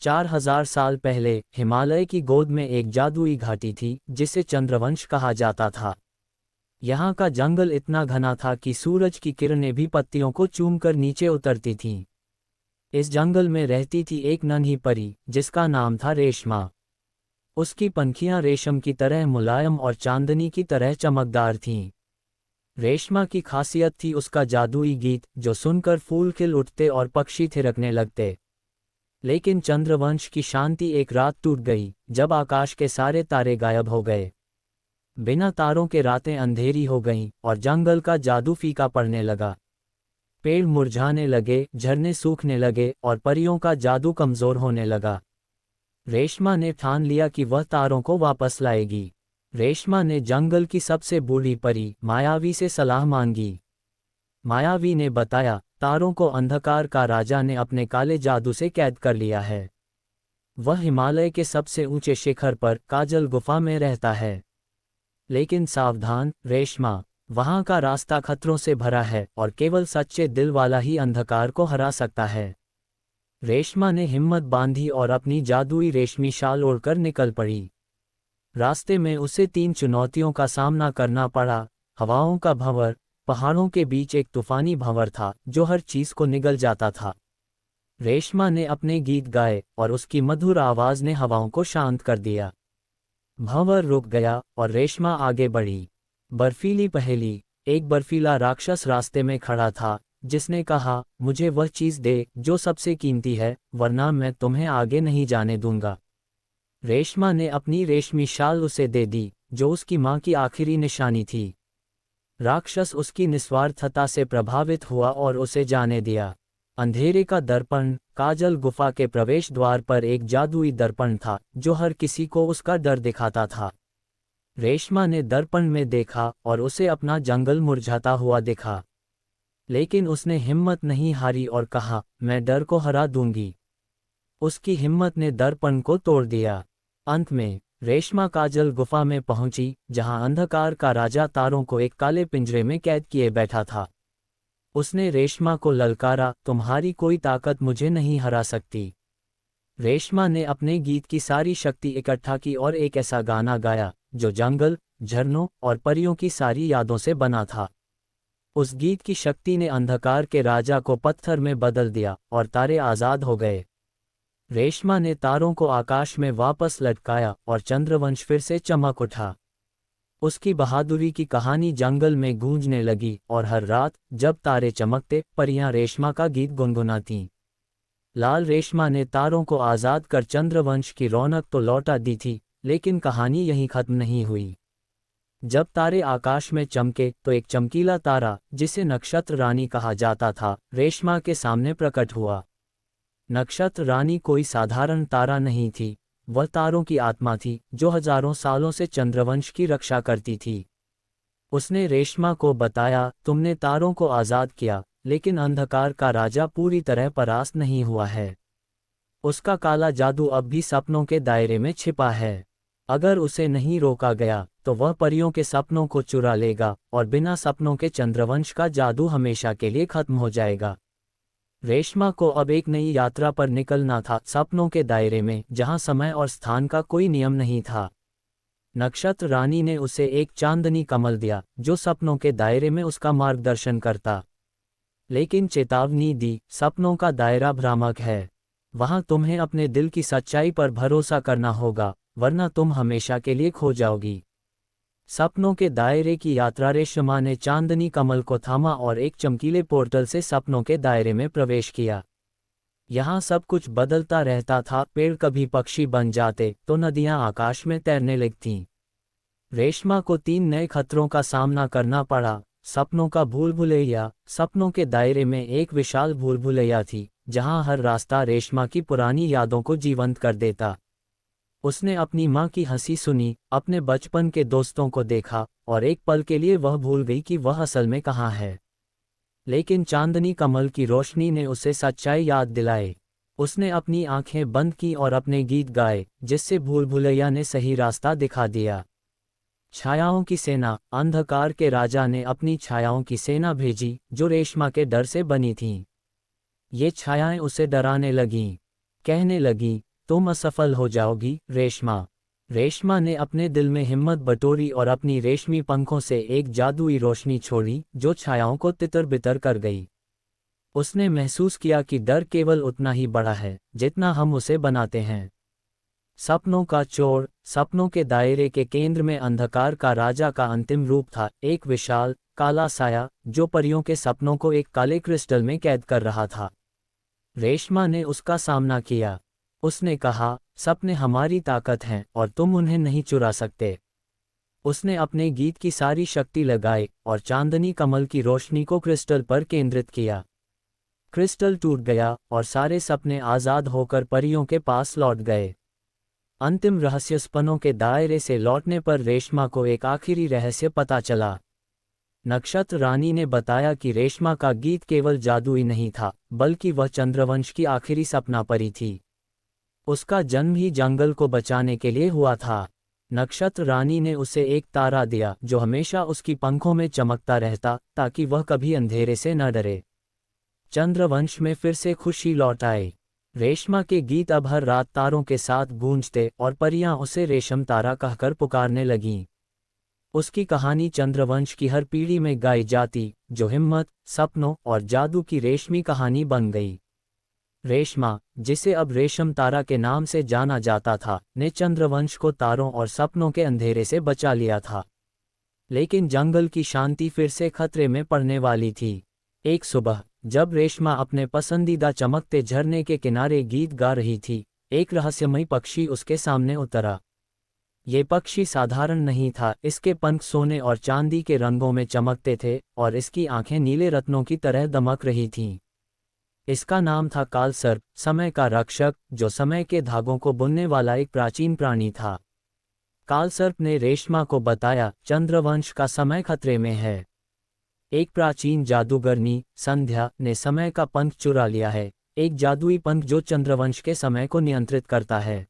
4000 साल पहले हिमालय की गोद में एक जादुई घाटी थी जिसे चंद्रवंश कहा जाता था। यहाँ का जंगल इतना घना था कि सूरज की किरणें भी पत्तियों को चूमकर नीचे उतरती थीं। इस जंगल में रहती थी एक नन्ही परी जिसका नाम था रेशमा। उसकी पंखियां रेशम की तरह मुलायम और चांदनी की तरह चमकदार थीं। रेशमा की खासियत थी उसका जादुई गीत जो सुनकर फूल खिल उठते और पक्षी थिरकने लगते। लेकिन चंद्रवंश की शांति एक रात टूट गई जब आकाश के सारे तारे गायब हो गए। बिना तारों के रातें अंधेरी हो गईं और जंगल का जादू फीका पड़ने लगा। पेड़ मुरझाने लगे, झरने सूखने लगे और परियों का जादू कमजोर होने लगा। रेशमा ने ठान लिया कि वह तारों को वापस लाएगी। रेशमा ने जंगल की सबसे बूढ़ी परी मायावी से सलाह मांगी। मायावी ने बताया, तारों को अंधकार का राजा ने अपने काले जादू से कैद कर लिया है। वह हिमालय के सबसे ऊंचे शिखर पर काजल गुफा में रहता है। लेकिन सावधान रेशमा, वहां का रास्ता खतरों से भरा है और केवल सच्चे दिल वाला ही अंधकार को हरा सकता है। रेशमा ने हिम्मत बांधी और अपनी जादुई रेशमी शाल ओढ़कर निकल पड़ी। रास्ते में उसे 3 चुनौतियों का सामना करना पड़ा। हवाओं का भंवर, पहाड़ों के बीच एक तूफानी भंवर था जो हर चीज को निगल जाता था। रेशमा ने अपने गीत गाए और उसकी मधुर आवाज ने हवाओं को शांत कर दिया। भंवर रुक गया और रेशमा आगे बढ़ी। बर्फीली पहेली, एक बर्फीला राक्षस रास्ते में खड़ा था जिसने कहा, मुझे वह चीज दे जो सबसे कीमती है, वरना मैं तुम्हें आगे नहीं जाने दूंगा। रेशमा ने अपनी रेशमी शाल उसे दे दी जो उसकी मां की आखिरी निशानी थी। राक्षस उसकी निस्वार्थता से प्रभावित हुआ और उसे जाने दिया। अंधेरे का दर्पण, काजल गुफा के प्रवेश द्वार पर एक जादुई दर्पण था जो हर किसी को उसका डर दिखाता था। रेशमा ने दर्पण में देखा और उसे अपना जंगल मुरझाता हुआ दिखा। लेकिन उसने हिम्मत नहीं हारी और कहा, मैं डर को हरा दूंगी। उसकी हिम्मत ने दर्पण को तोड़ दिया। अंत में रेशमा काजल गुफा में पहुंची जहां अंधकार का राजा तारों को एक काले पिंजरे में कैद किए बैठा था। उसने रेशमा को ललकारा, तुम्हारी कोई ताकत मुझे नहीं हरा सकती। रेशमा ने अपने गीत की सारी शक्ति इकट्ठा की और एक ऐसा गाना गाया जो जंगल, झरनों और परियों की सारी यादों से बना था। उस गीत की शक्ति ने अंधकार के राजा को पत्थर में बदल दिया और तारे आजाद हो गए। रेशमा ने तारों को आकाश में वापस लटकाया और चंद्रवंश फिर से चमक उठा। उसकी बहादुरी की कहानी जंगल में गूंजने लगी और हर रात जब तारे चमकते, परियां रेशमा का गीत गुनगुनातीं। लाल रेशमा ने तारों को आजाद कर चंद्रवंश की रौनक तो लौटा दी थी, लेकिन कहानी यहीं खत्म नहीं हुई। जब तारे आकाश में चमके तो एक चमकीला तारा, जिसे नक्षत्र रानी कहा जाता था, रेशमा के सामने प्रकट हुआ। नक्षत्र रानी कोई साधारण तारा नहीं थी, वह तारों की आत्मा थी जो हजारों सालों से चंद्रवंश की रक्षा करती थी। उसने रेशमा को बताया, तुमने तारों को आजाद किया, लेकिन अंधकार का राजा पूरी तरह परास्त नहीं हुआ है। उसका काला जादू अब भी सपनों के दायरे में छिपा है। अगर उसे नहीं रोका गया तो वह परियों के सपनों को चुरा लेगा और बिना सपनों के चंद्रवंश का जादू हमेशा के लिए खत्म हो जाएगा। रेशमा को अब एक नई यात्रा पर निकलना था, सपनों के दायरे में जहां समय और स्थान का कोई नियम नहीं था। नक्षत्र रानी ने उसे एक चांदनी कमल दिया जो सपनों के दायरे में उसका मार्गदर्शन करता। लेकिन चेतावनी दी, सपनों का दायरा भ्रामक है। वहां तुम्हें अपने दिल की सच्चाई पर भरोसा करना होगा, वरना तुम हमेशा के लिए खो जाओगी। सपनों के दायरे की यात्रा। रेशमा ने चांदनी कमल को थामा और एक चमकीले पोर्टल से सपनों के दायरे में प्रवेश किया। यहाँ सब कुछ बदलता रहता था, पेड़ कभी पक्षी बन जाते तो नदियाँ आकाश में तैरने लगतीं। रेशमा को 3 नए खतरों का सामना करना पड़ा। सपनों का भूल भुलैया। सपनों के दायरे में एक विशाल भूल भुलैया थी जहाँ हर रास्ता रेशमा की पुरानी यादों को जीवंत कर देता। उसने अपनी माँ की हंसी सुनी, अपने बचपन के दोस्तों को देखा और एक पल के लिए वह भूल गई कि वह असल में कहाँ है। लेकिन चांदनी कमल की रोशनी ने उसे सच्चाई याद दिलाई। उसने अपनी आंखें बंद की और अपने गीत गाए, जिससे भूल भुलैया ने सही रास्ता दिखा दिया। छायाओं की सेना। अंधकार के राजा ने अपनी छायाओं की सेना भेजी जो रेशमा के डर से बनी थीं। ये छायाएं उसे डराने लगीं, कहने लगीं, तुम असफल हो जाओगी रेशमा। रेशमा ने अपने दिल में हिम्मत बटोरी और अपनी रेशमी पंखों से एक जादुई रोशनी छोड़ी जो छायाओं को तितर बितर कर गई। उसने महसूस किया कि डर केवल उतना ही बड़ा है जितना हम उसे बनाते हैं। सपनों का चोर। सपनों के दायरे के केंद्र में अंधकार का राजा का अंतिम रूप था, एक विशाल काला साया जो परियों के सपनों को एक काले क्रिस्टल में कैद कर रहा था। रेशमा ने उसका सामना किया। उसने कहा, सपने हमारी ताकत हैं और तुम उन्हें नहीं चुरा सकते। उसने अपने गीत की सारी शक्ति लगाई और चांदनी कमल की रोशनी को क्रिस्टल पर केंद्रित किया। क्रिस्टल टूट गया और सारे सपने आज़ाद होकर परियों के पास लौट गए। अंतिम रहस्य सपनों के दायरे से लौटने पर रेशमा को एक आखिरी रहस्य पता चला। नक्षत्र रानी ने बताया कि रेशमा का गीत केवल जादुई नहीं था, बल्कि वह चंद्रवंश की आखिरी सपना परी थी। उसका जन्म ही जंगल को बचाने के लिए हुआ था। नक्षत्र रानी ने उसे एक तारा दिया जो हमेशा उसकी पंखों में चमकता रहता ताकि वह कभी अंधेरे से न डरे। चंद्रवंश में फिर से खुशी लौट आई। रेशमा के गीत अब हर रात तारों के साथ गूंजते और परियां उसे रेशम तारा कहकर पुकारने लगीं। उसकी कहानी चंद्रवंश की हर पीढ़ी में गाई जाती, जो हिम्मत, सपनों और जादू की रेशमी कहानी बन गई। रेशमा, जिसे अब रेशम तारा के नाम से जाना जाता था, ने चंद्रवंश को तारों और सपनों के अंधेरे से बचा लिया था। लेकिन जंगल की शांति फिर से खतरे में पड़ने वाली थी। एक सुबह जब रेशमा अपने पसंदीदा चमकते झरने के किनारे गीत गा रही थी, एक रहस्यमयी पक्षी उसके सामने उतरा। ये पक्षी साधारण नहीं था, इसके पंख सोने और चांदी के रंगों में चमकते थे और इसकी आंखें नीले रत्नों की तरह दमक रही थीं। इसका नाम था कालसर्प, समय का रक्षक, जो समय के धागों को बुनने वाला एक प्राचीन प्राणी था। कालसर्प ने रेशमा को बताया, चंद्रवंश का समय खतरे में है। एक प्राचीन जादूगरनी, संध्या, ने समय का पंख चुरा लिया है, एक जादुई पंख जो चंद्रवंश के समय को नियंत्रित करता है।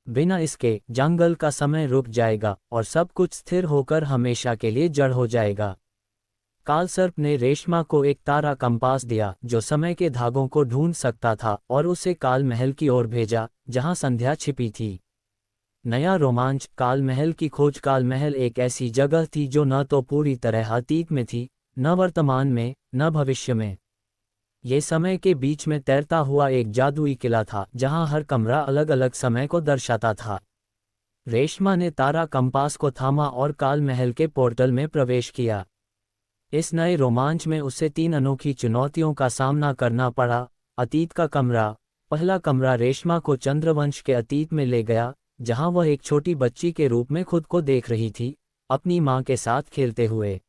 बिना इसके जंगल का समय रुक जाएगा और सब कुछ स्थिर होकर हमेशा के लिए जड़ हो जाएगा। कालसर्प ने रेशमा को एक तारा कंपास दिया जो समय के धागों को ढूंढ सकता था और उसे काल महल की ओर भेजा, जहां संध्या छिपी थी। नया रोमांच, काल महल की खोज। काल महल एक ऐसी जगह थी जो न तो पूरी तरह अतीत में थी, न वर्तमान में, न भविष्य में। ये समय के बीच में तैरता हुआ एक जादुई किला था जहां हर कमरा अलग अलग समय को दर्शाता था। रेशमा ने तारा कंपास को थामा और काल महल के पोर्टल में प्रवेश किया। इस नए रोमांच में उसे 3 अनोखी चुनौतियों का सामना करना पड़ा। अतीत का कमरा। पहला कमरा रेशमा को चंद्रवंश के अतीत में ले गया, जहां वह एक छोटी बच्ची के रूप में खुद को देख रही थी, अपनी मां के साथ खेलते हुए।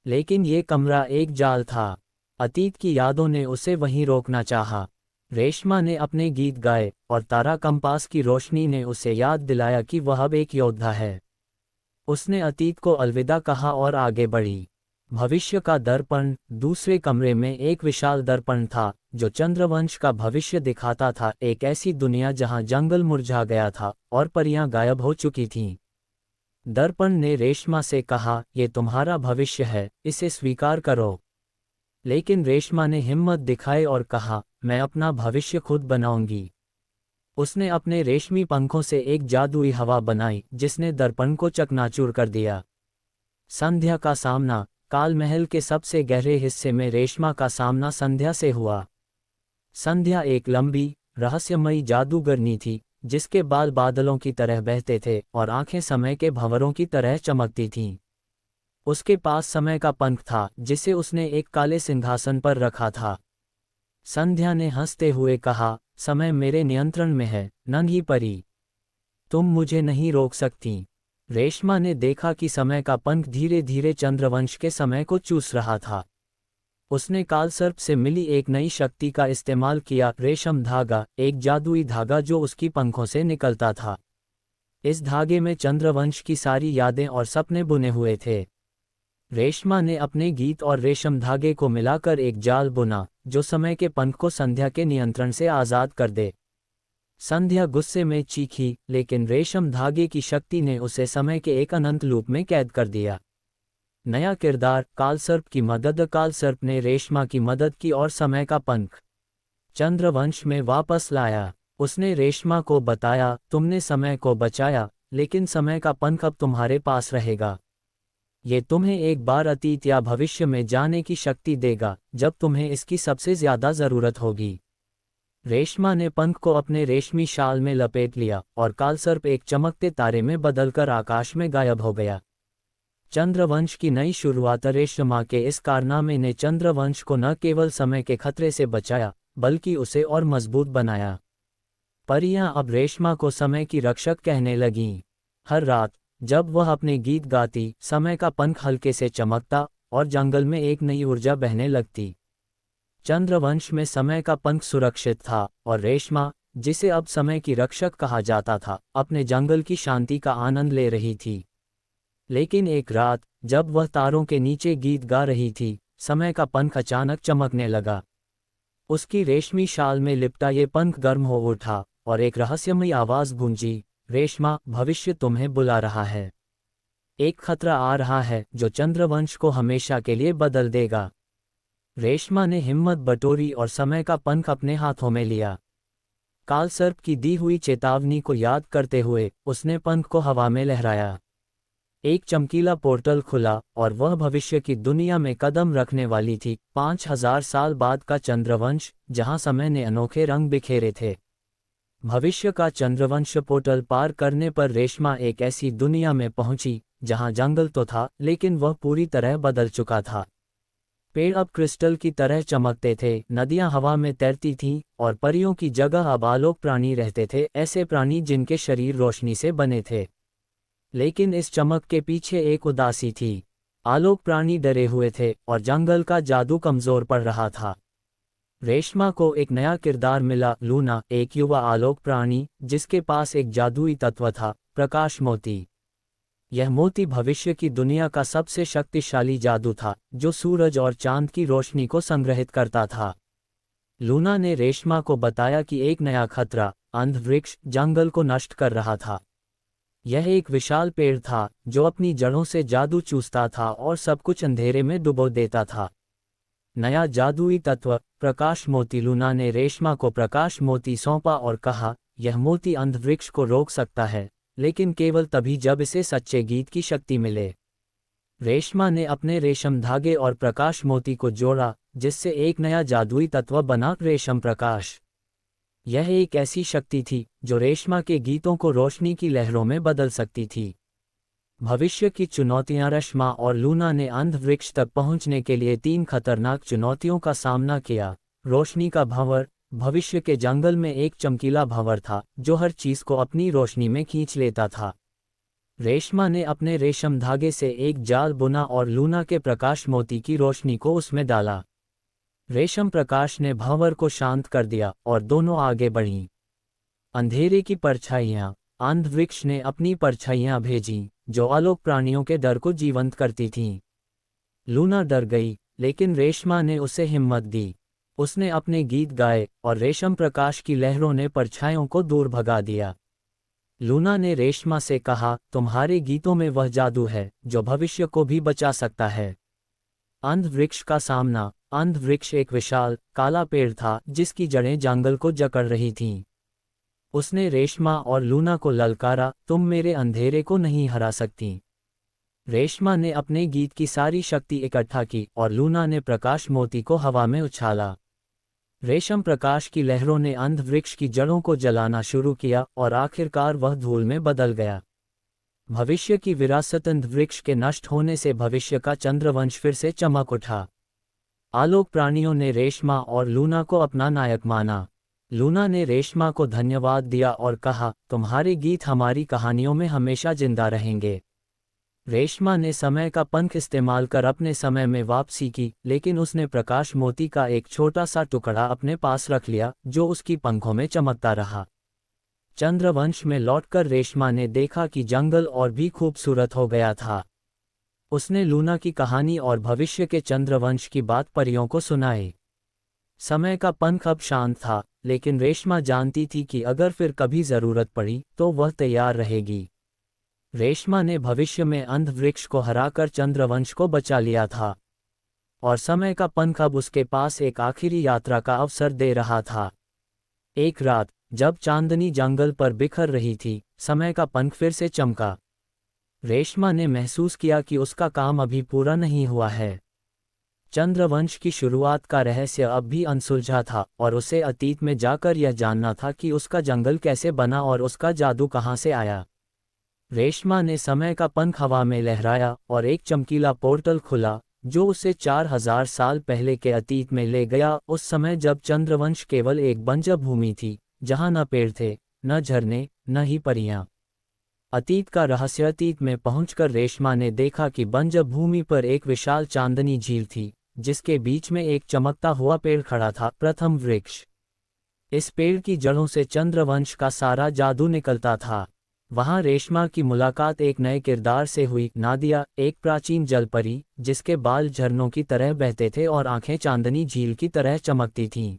लेकिन ये कमरा एक जाल था। अतीत की यादों ने उसे वहीं रोकना चाहा। रेशमा ने अपने गीत गाए और तारा कंपास की रोशनी ने उसे याद दिलाया कि वह अब एक योद्धा है। उसने अतीत को अलविदा कहा और आगे बढ़ी। भविष्य का दर्पण। दूसरे कमरे में एक विशाल दर्पण था जो चंद्रवंश का भविष्य दिखाता था, एक ऐसी दुनिया जहां जंगल मुरझा गया था और परियां गायब हो चुकी थीं। दर्पण ने रेशमा से कहा, ये तुम्हारा भविष्य है, इसे स्वीकार करो। लेकिन रेशमा ने हिम्मत दिखाई और कहा, मैं अपना भविष्य खुद बनाऊंगी। उसने अपने रेशमी पंखों से एक जादुई हवा बनाई जिसने दर्पण को चकनाचूर कर दिया। संध्या का सामना। काल महल के सबसे गहरे हिस्से में रेशमा का सामना संध्या से हुआ। संध्या एक लंबी, रहस्यमयी जादूगरनी थी जिसके बाल बादलों की तरह बहते थे और आंखें समय के भंवरों की तरह चमकती थीं। उसके पास समय का पंख था जिसे उसने एक काले सिंहासन पर रखा था। संध्या ने हंसते हुए कहा, समय मेरे नियंत्रण में है, नन्ही परी। तुम मुझे नहीं रोक सकती। रेशमा ने देखा कि समय का पंख धीरे धीरे चंद्रवंश के समय को चूस रहा था। उसने कालसर्प से मिली एक नई शक्ति का इस्तेमाल किया, रेशम धागा, एक जादुई धागा जो उसकी पंखों से निकलता था। इस धागे में चंद्रवंश की सारी यादें और सपने बुने हुए थे। रेशमा ने अपने गीत और रेशम धागे को मिलाकर एक जाल बुना जो समय के पंख को संध्या के नियंत्रण से आज़ाद कर दे। संध्या गुस्से में चीखी, लेकिन रेशम धागे की शक्ति ने उसे समय के एक अनंत लूप में कैद कर दिया। नया किरदार, कालसर्प की मदद। कालसर्प ने रेशमा की मदद की और समय का पंख चंद्रवंश में वापस लाया। उसने रेशमा को बताया, तुमने समय को बचाया, लेकिन समय का पंख अब तुम्हारे पास रहेगा। ये तुम्हें एक बार अतीत या भविष्य में जाने की शक्ति देगा, जब तुम्हें इसकी सबसे ज्यादा जरूरत होगी। रेशमा ने पंख को अपने रेशमी शाल में लपेट लिया और कालसर्प एक चमकते तारे में बदलकर आकाश में गायब हो गया। चंद्रवंश की नई शुरुआत। रेशमा के इस कारनामे ने चंद्रवंश को न केवल समय के खतरे से बचाया, बल्कि उसे और मजबूत बनाया। परियां अब रेशमा को समय की रक्षक कहने लगीं। हर रात जब वह अपने गीत गाती, समय का पंख हल्के से चमकता और जंगल में एक नई ऊर्जा बहने लगती। चंद्रवंश में समय का पंख सुरक्षित था और रेशमा, जिसे अब समय की रक्षक कहा जाता था, अपने जंगल की शांति का आनंद ले रही थी। लेकिन एक रात जब वह तारों के नीचे गीत गा रही थी, समय का पंख अचानक चमकने लगा। उसकी रेशमी शाल में लिपटा ये पंख गर्म हो उठा और एक रहस्यमयी आवाज गूंजी, रेशमा, भविष्य तुम्हें बुला रहा है। एक खतरा आ रहा है जो चंद्रवंश को हमेशा के लिए बदल देगा। रेशमा ने हिम्मत बटोरी और समय का पंख अपने हाथों में लिया। कालसर्प की दी हुई चेतावनी को याद करते हुए उसने पंख को हवा में लहराया। एक चमकीला पोर्टल खुला और वह भविष्य की दुनिया में कदम रखने वाली थी। 5000 साल बाद का चंद्रवंश, जहां समय ने अनोखे रंग बिखेरे थे। भविष्य का चंद्रवंश पोर्टल पार करने पर रेशमा एक ऐसी दुनिया में पहुंची जहां जंगल तो था, लेकिन वह पूरी तरह बदल चुका था। पेड़ अब क्रिस्टल की तरह चमकते थे, नदियां हवा में तैरती थीं और परियों की जगह अब आलोक प्राणी रहते थे, ऐसे प्राणी जिनके शरीर रोशनी से बने थे। लेकिन इस चमक के पीछे एक उदासी थी। आलोक प्राणी डरे हुए थे और जंगल का जादू कमजोर पड़ रहा था। रेशमा को एक नया किरदार मिला, लूना, एक युवा आलोक प्राणी जिसके पास एक जादुई तत्व था, प्रकाश मोती। यह मोती भविष्य की दुनिया का सबसे शक्तिशाली जादू था, जो सूरज और चांद की रोशनी को संग्रहित करता था। लूना ने रेशमा को बताया कि एक नया खतरा, अंध वृक्ष, जंगल को नष्ट कर रहा था। यह एक विशाल पेड़ था जो अपनी जड़ों से जादू चूसता था और सब कुछ अंधेरे में डुबो देता था। नया जादुई तत्व, प्रकाश मोती। लूना ने रेशमा को प्रकाश मोती सौंपा और कहा, यह मोती अंध वृक्ष को रोक सकता है, लेकिन केवल तभी जब इसे सच्चे गीत की शक्ति मिले। रेशमा ने अपने रेशम धागे और प्रकाश मोती को जोड़ा, जिससे एक नया जादुई तत्व बना, रेशम प्रकाश। यह एक ऐसी शक्ति थी जो रेशमा के गीतों को रोशनी की लहरों में बदल सकती थी। भविष्य की चुनौतियां। रेशमा और लूना ने अंध वृक्ष तक पहुंचने के लिए 3 खतरनाक चुनौतियों का सामना किया। रोशनी का भंवर। भविष्य के जंगल में एक चमकीला भंवर था जो हर चीज को अपनी रोशनी में खींच लेता था। रेशमा ने अपने रेशम धागे से एक जाल बुना और लूना के प्रकाश मोती की रोशनी को उसमें डाला। रेशम प्रकाश ने भंवर को शांत कर दिया और दोनों आगे बढ़ीं। अंधेरे की परछाइयां। अंध वृक्ष ने अपनी परछाइयां भेजीं, जो आलोक प्राणियों के डर को जीवंत करती थीं। लूना डर गई, लेकिन रेशमा ने उसे हिम्मत दी। उसने अपने गीत गाए और रेशम प्रकाश की लहरों ने परछाइयों को दूर भगा दिया। लूना ने रेशमा से कहा, तुम्हारे गीतों में वह जादू है जो भविष्य को भी बचा सकता है। अंध वृक्ष का सामना। अंध वृक्ष एक विशाल, काला पेड़ था जिसकी जड़ें जंगल को जकड़ रही थीं। उसने रेशमा और लूना को ललकारा, तुम मेरे अंधेरे को नहीं हरा सकती। रेशमा ने अपने गीत की सारी शक्ति इकट्ठा की और लूना ने प्रकाश मोती को हवा में उछाला। रेशम प्रकाश की लहरों ने अंध वृक्ष की जड़ों को जलाना शुरू किया और आखिरकार वह धूल में बदल गया। भविष्य की विरासत। अंध वृक्ष के नष्ट होने से भविष्य का चंद्रवंश फिर से चमक उठा। आलोक प्राणियों ने रेशमा और लूना को अपना नायक माना। लूना ने रेशमा को धन्यवाद दिया और कहा, तुम्हारे गीत हमारी कहानियों में हमेशा जिंदा रहेंगे। रेशमा ने समय का पंख इस्तेमाल कर अपने समय में वापसी की, लेकिन उसने प्रकाश मोती का एक छोटा सा टुकड़ा अपने पास रख लिया, जो उसकी पंखों में चमकता रहा। चंद्रवंश में लौटकर रेशमा ने देखा कि जंगल और भी खूबसूरत हो गया था। उसने लूना की कहानी और भविष्य के चंद्रवंश की बात परियों को सुनाई। समय का पंख अब शांत था, लेकिन रेशमा जानती थी कि अगर फिर कभी जरूरत पड़ी तो वह तैयार रहेगी। रेशमा ने भविष्य में अंध वृक्ष को हराकर चंद्रवंश को बचा लिया था, और समय का पंख अब उसके पास एक आखिरी यात्रा का अवसर दे रहा था। एक रात जब चांदनी जंगल पर बिखर रही थी, समय का पंख फिर से चमका। रेशमा ने महसूस किया कि उसका काम अभी पूरा नहीं हुआ है। चंद्रवंश की शुरुआत का रहस्य अब भी अनसुलझा था और उसे अतीत में जाकर यह जानना था कि उसका जंगल कैसे बना और उसका जादू कहाँ से आया। रेशमा ने समय का पंख हवा में लहराया और एक चमकीला पोर्टल खुला, जो उसे 4000 साल पहले के अतीत में ले गया, उस समय जब चंद्रवंश केवल एक बंजर भूमि थी, जहां न पेड़ थे, न झरने, न ही परियां। अतीत का रहस्य। अतीत में पहुंचकर रेशमा ने देखा कि बंजर भूमि पर एक विशाल चांदनी झील थी, जिसके बीच में एक चमकता हुआ पेड़ खड़ा था, प्रथम वृक्ष। इस पेड़ की जड़ों से चंद्रवंश का सारा जादू निकलता था। वहां रेशमा की मुलाकात एक नए किरदार से हुई, नादिया, एक प्राचीन जलपरी, जिसके बाल झरनों की तरह बहते थे और आंखें चांदनी झील की तरह चमकती थीं।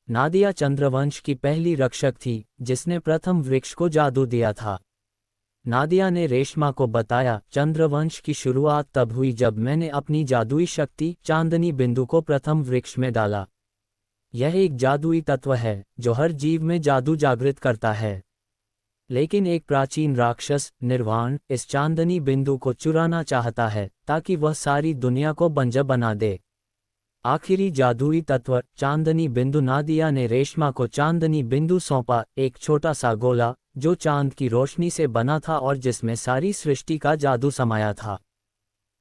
नादिया चंद्रवंश की पहली रक्षक थी, जिसने प्रथम वृक्ष को जादू दिया था। नादिया ने रेशमा को बताया, चंद्रवंश की शुरुआत तब हुई जब मैंने अपनी जादुई शक्ति चांदनी बिंदु को प्रथम वृक्ष में डाला। यह एक जादुई तत्व है जो हर जीव में जादू जागृत करता है। लेकिन एक प्राचीन राक्षस, निर्वाण, इस चांदनी बिंदु को चुराना चाहता है ताकि वह सारी दुनिया को बंजर बना दे। आखिरी जादुई तत्व, चांदनी बिंदु। नादिया ने रेशमा को चांदनी बिंदु सौंपा, एक छोटा सा गोला जो चांद की रोशनी से बना था और जिसमें सारी सृष्टि का जादू समाया था।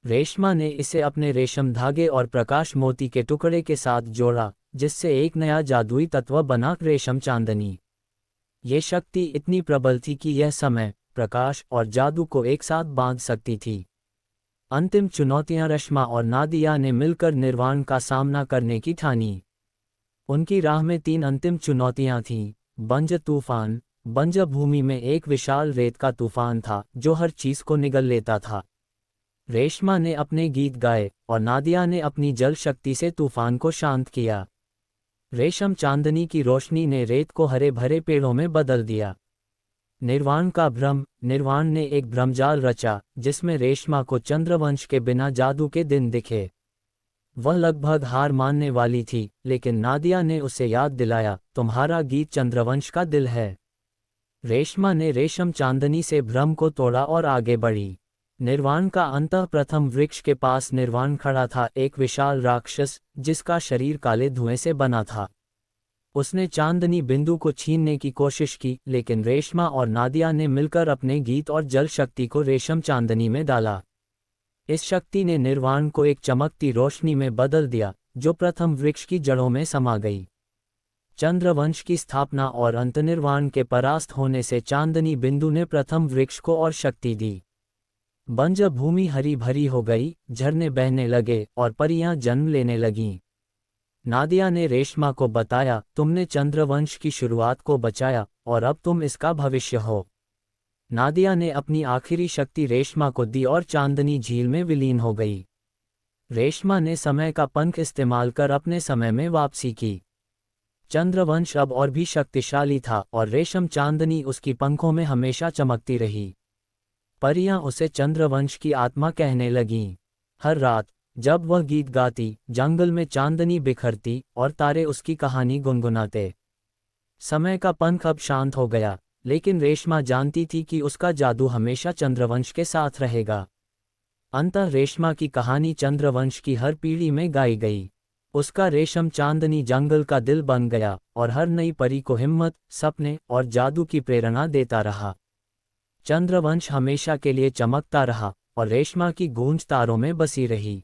रेशमा ने इसे अपने रेशम धागे और प्रकाश मोती के टुकड़े के साथ जोड़ा, जिससे एक नया जादुई तत्व बना, रेशम चांदनी। ये शक्ति इतनी प्रबल थी कि यह समय, प्रकाश और जादू को एक साथ बांध सकती थी। अंतिम चुनौतियां। रेशमा और नादिया ने मिलकर निर्वाण का सामना करने की ठानी। उनकी राह में 3 अंतिम चुनौतियां थीं। बंजर तूफान। बंजर भूमि में एक विशाल रेत का तूफान था जो हर चीज को निगल लेता था। रेशमा ने अपने गीत गाए और नादिया ने अपनी जल शक्ति से तूफान को शांत किया। रेशम चांदनी की रोशनी ने रेत को हरे भरे पेड़ों में बदल दिया। निर्वाण का भ्रम। निर्वाण ने एक भ्रमजाल रचा जिसमें रेशमा को चंद्रवंश के बिना जादू के दिन दिखे। वह लगभग हार मानने वाली थी, लेकिन नादिया ने उसे याद दिलाया, तुम्हारा गीत चंद्रवंश का दिल है। रेशमा ने रेशम चांदनी से भ्रम को तोड़ा और आगे बढ़ी। निर्वाण का अंतः प्रथम वृक्ष के पास निर्वाण खड़ा था, एक विशाल राक्षस जिसका शरीर काले धुएं से बना था। उसने चांदनी बिंदु को छीनने की कोशिश की, लेकिन रेशमा और नादिया ने मिलकर अपने गीत और जल शक्ति को रेशम चांदनी में डाला। इस शक्ति ने निर्वाण को एक चमकती रोशनी में बदल दिया, जो प्रथम वृक्ष की जड़ों में समा गई। चंद्रवंश की स्थापना और अंत। निर्वाण के परास्त होने से चांदनी बिंदु ने प्रथम वृक्ष को और शक्ति दी। बंजर भूमि हरी भरी हो गई, झरने बहने लगे और परियां जन्म लेने लगीं। नादिया ने रेशमा को बताया, तुमने चंद्रवंश की शुरुआत को बचाया और अब तुम इसका भविष्य हो। नादिया ने अपनी आखिरी शक्ति रेशमा को दी और चांदनी झील में विलीन हो गई। रेशमा ने समय का पंख इस्तेमाल कर अपने समय में वापसी की। चंद्रवंश अब और भी शक्तिशाली था और रेशम चांदनी उसकी पंखों में हमेशा चमकती रही। परियां उसे चंद्रवंश की आत्मा कहने लगीं। हर रात जब वह गीत गाती, जंगल में चांदनी बिखरती और तारे उसकी कहानी गुनगुनाते। समय का पंख अब शांत हो गया, लेकिन रेशमा जानती थी कि उसका जादू हमेशा चंद्रवंश के साथ रहेगा। अंततः रेशमा की कहानी चंद्रवंश की हर पीढ़ी में गाई गई। उसका रेशम चांदनी जंगल का दिल बन गया और हर नई परी को हिम्मत, सपने और जादू की प्रेरणा देता रहा। चंद्रवंश हमेशा के लिए चमकता रहा और रेशमा की गूंज तारों में बसी रही।